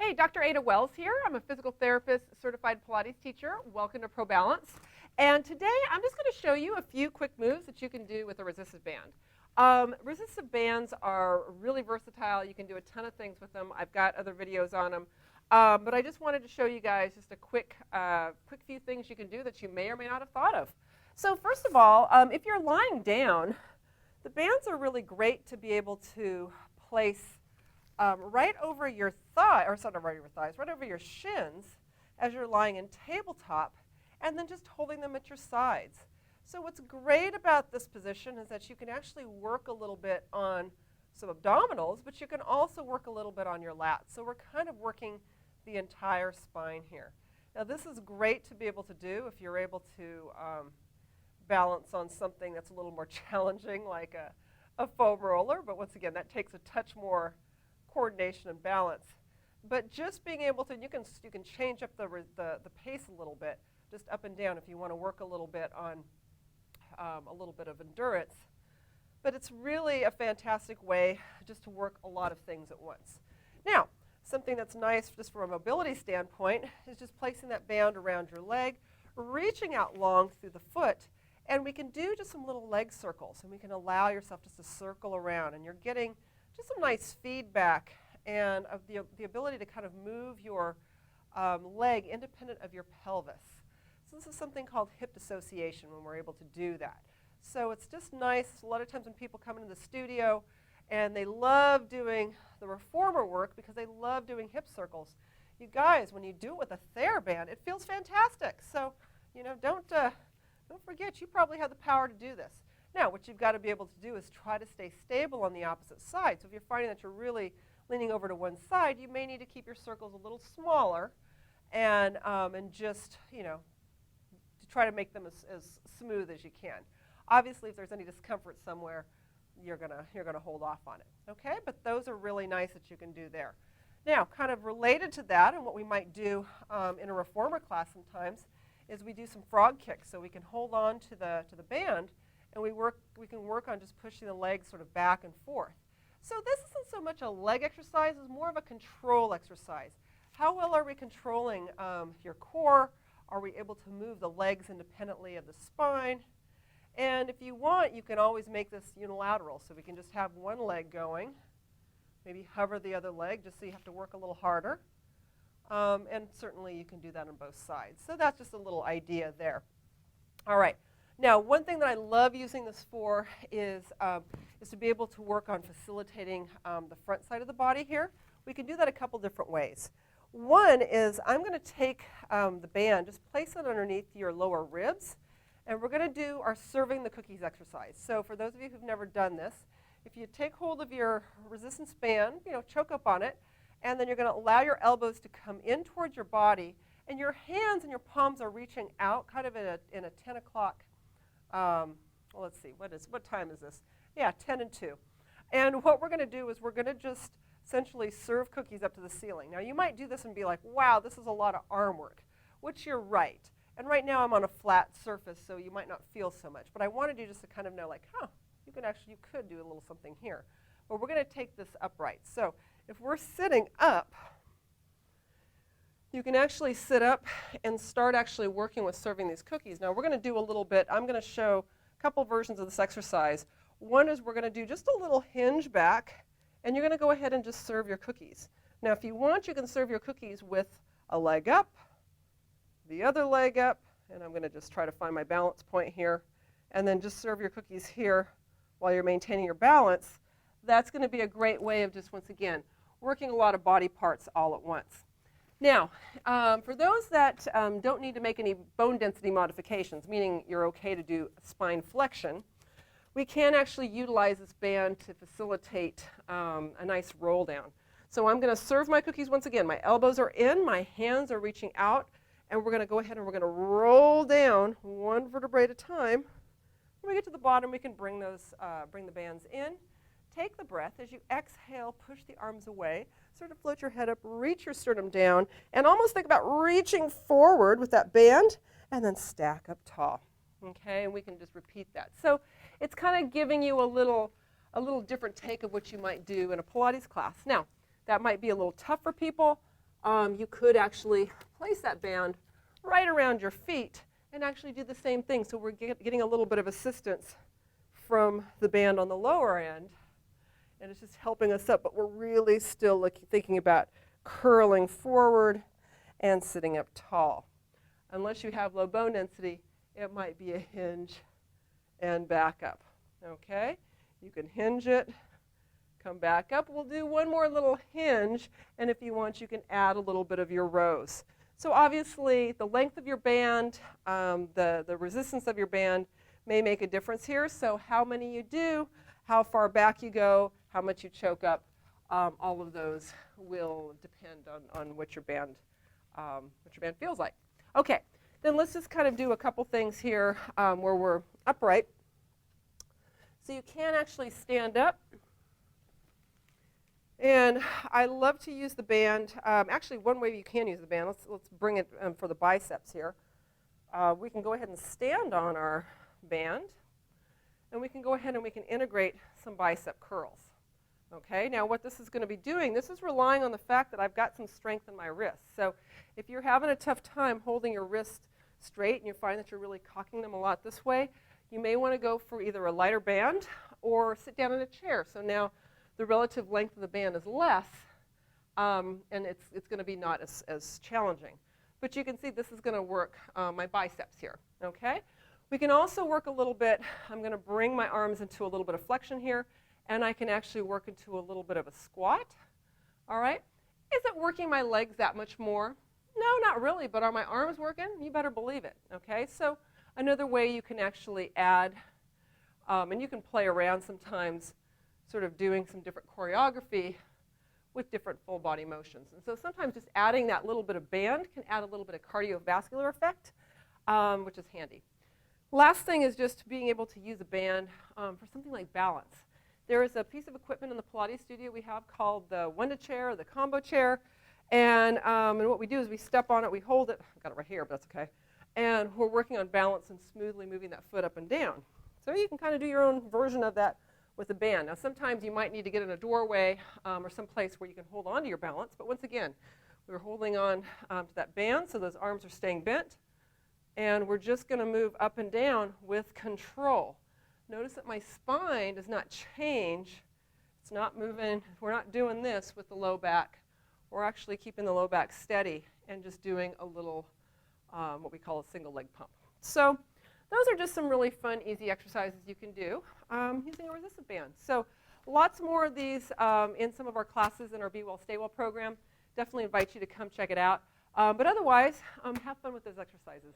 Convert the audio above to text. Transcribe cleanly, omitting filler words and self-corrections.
Hey, Dr. Ada Wells here. I'm a physical therapist, certified Pilates teacher. Welcome to Pro Balance. And today I'm just going to show you a few quick moves that you can do with a resistive band. Resistive bands are really versatile. You can do a ton of things with them. I've got other videos on them. But I just wanted to show you guys just a quick few things you can do that you may or may not have thought of. So first of all, if you're lying down, the bands are really great to be able to place right over your thigh, or sort of right over your thighs, right over your shins as you're lying in tabletop, and then just holding them at your sides. So what's great about this position is that you can actually work a little bit on some abdominals, but you can also work a little bit on your lats. So we're kind of working the entire spine here. Now this is great to be able to do if you're able to balance on something that's a little more challenging, like a foam roller, but once again, that takes a touch more coordination and balance. But just being able to, you can change up the pace a little bit, just up and down if you want to work a little bit on a little bit of endurance. But it's really a fantastic way just to work a lot of things at once. Now, something that's nice just from a mobility standpoint is just placing that band around your leg, reaching out long through the foot, and we can do just some little leg circles, and we can allow yourself just to circle around, and you're getting just some nice feedback and of the ability to kind of move your leg independent of your pelvis. So this is something called hip dissociation when we're able to do that. So it's just nice. A lot of times when people come into the studio and they love doing the reformer work because they love doing hip circles. You guys, when you do it with a TheraBand, it feels fantastic. So, you know, don't forget, you probably have the power to do this. Now, what you've got to be able to do is try to stay stable on the opposite side. So if you're finding that you're really leaning over to one side, you may need to keep your circles a little smaller and just, you know, to try to make them as smooth as you can. Obviously, if there's any discomfort somewhere, you're gonna hold off on it, okay? But those are really nice that you can do there. Now, kind of related to that, and what we might do in a reformer class sometimes, is we do some frog kicks. So we can hold on to the band, and we can work on just pushing the legs sort of back and forth. So this isn't so much a leg exercise, it's more of a control exercise. How well are we controlling your core? Are we able to move the legs independently of the spine? And if you want, you can always make this unilateral. So we can just have one leg going, maybe hover the other leg just so you have to work a little harder. And certainly you can do that on both sides. So that's just a little idea there. All right. Now, one thing that I love using this for is to be able to work on facilitating the front side of the body here. We can do that a couple different ways. One is I'm going to take the band, just place it underneath your lower ribs, and we're going to do our serving the cookies exercise. So for those of you who've never done this, if you take hold of your resistance band, you know, choke up on it, and then you're going to allow your elbows to come in towards your body, and your hands and your palms are reaching out kind of in a 10 o'clock. Well, let's see, what time is this? Yeah, 10 and 2. And what we're going to do is we're going to just essentially serve cookies up to the ceiling. Now, you might do this and be like, wow, this is a lot of arm work, which you're right. And right now I'm on a flat surface, so you might not feel so much. But I wanted you just to kind of know, like, you could do a little something here. But we're going to take this upright. So if we're sitting up, you can actually sit up and start actually working with serving these cookies. Now we're going to do a little bit. I'm going to show a couple versions of this exercise. One is we're going to do just a little hinge back, and you're going to go ahead and just serve your cookies. Now if you want, you can serve your cookies with a leg up, the other leg up, and I'm going to just try to find my balance point here, and then just serve your cookies here while you're maintaining your balance. That's going to be a great way of just, once again, working a lot of body parts all at once. Now, for those that don't need to make any bone density modifications, meaning you're okay to do spine flexion, we can actually utilize this band to facilitate a nice roll down. So I'm going to serve my cookies once again. My elbows are in, my hands are reaching out, and we're going to go ahead and we're going to roll down one vertebrae at a time. When we get to the bottom, we can bring the bands in. Take the breath. As you exhale, push the arms away. Sort of float your head up, reach your sternum down, and almost think about reaching forward with that band, and then stack up tall. Okay, and we can just repeat that. So it's kind of giving you a little different take of what you might do in a Pilates class. Now, that might be a little tough for people. you could actually place that band right around your feet and actually do the same thing. So we're getting a little bit of assistance from the band on the lower end, and it's just helping us up, but we're really still thinking about curling forward and sitting up tall. Unless you have low bone density, it might be a hinge and back up. Okay? You can hinge it, come back up. We'll do one more little hinge, and if you want, you can add a little bit of your rows. So obviously, the length of your band, the resistance of your band may make a difference here. So how many you do, how far back you go, how much you choke up, all of those will depend on what your band feels like. Okay, then let's just kind of do a couple things here where we're upright. So you can actually stand up. And I love to use the band. Actually, one way you can use the band, let's bring it for the biceps here. We can go ahead and stand on our band, and we can go ahead and we can integrate some bicep curls. Okay, now what this is going to be doing, this is relying on the fact that I've got some strength in my wrists. So if you're having a tough time holding your wrist straight and you find that you're really cocking them a lot this way, you may want to go for either a lighter band or sit down in a chair. So now the relative length of the band is less, and it's going to be not as challenging. But you can see this is going to work my biceps here, okay? We can also work a little bit. I'm going to bring my arms into a little bit of flexion here, and I can actually work into a little bit of a squat, all right? Is it working my legs that much more? No, not really, but are my arms working? You better believe it, okay? So another way you can actually add, and you can play around sometimes sort of doing some different choreography with different full body motions. And so sometimes just adding that little bit of band can add a little bit of cardiovascular effect, which is handy. Last thing is just being able to use a band for something like balance. There is a piece of equipment in the Pilates studio we have called the Wenda chair, or the combo chair. And what we do is we step on it, we hold it. I've got it right here, but that's okay. And we're working on balance and smoothly moving that foot up and down. So you can kind of do your own version of that with a band. Now sometimes you might need to get in a doorway or some place where you can hold on to your balance. But once again, we're holding on to that band so those arms are staying bent. And we're just going to move up and down with control. Notice that my spine does not change. It's not moving. We're not doing this with the low back. We're actually keeping the low back steady and just doing a little what we call a single leg pump. So those are just some really fun, easy exercises you can do using a resistant band. So lots more of these in some of our classes in our Be Well, Stay Well program. Definitely invite you to come check it out. But otherwise, have fun with those exercises.